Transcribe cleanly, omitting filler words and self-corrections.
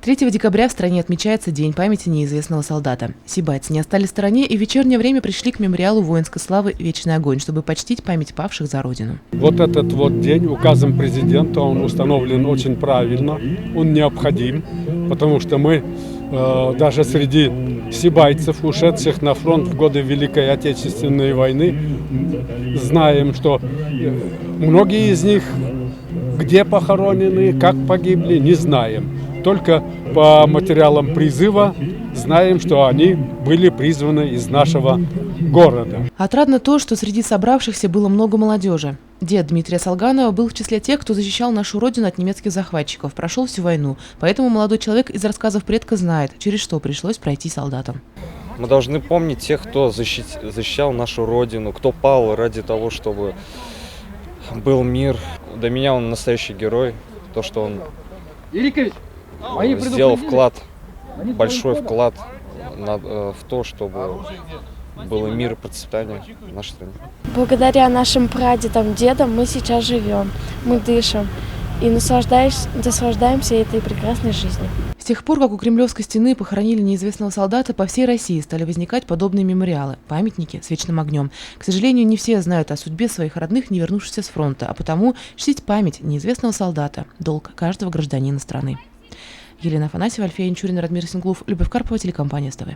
3 декабря в стране отмечается День памяти неизвестного солдата. Сибайцы не остались в стороне и в вечернее время пришли к мемориалу воинской славы «Вечный огонь», чтобы почтить память павших за Родину. Вот этот вот день указом президента, он установлен очень правильно, он необходим, потому что мы даже среди сибайцев, ушедших на фронт в годы Великой Отечественной войны, знаем, что многие из них где похоронены, как погибли, не знаем. Только по материалам призыва знаем, что они были призваны из нашего города. Отрадно то, что среди собравшихся было много молодежи. Дед Дмитрия Салганова был в числе тех, кто защищал нашу родину от немецких захватчиков, прошел всю войну. Поэтому молодой человек из рассказов предка знает, через что пришлось пройти солдатам. Мы должны помнить тех, кто защищал нашу родину, кто пал ради того, чтобы был мир. Для меня он настоящий герой. То, что он сделал вклад, большой вклад в то, чтобы был мир и процветание в нашей стране. Благодаря нашим прадедам, дедам мы сейчас живем, мы дышим и наслаждаемся этой прекрасной жизнью. С тех пор, как у Кремлевской стены похоронили неизвестного солдата, по всей России стали возникать подобные мемориалы, памятники с вечным огнем. К сожалению, не все знают о судьбе своих родных, не вернувшихся с фронта, а потому чтить память неизвестного солдата – долг каждого гражданина страны. Елена Афанасьева, Альфия Инчурина, Радмир Синглов, Любовь Карпова, телекомпания СТВ.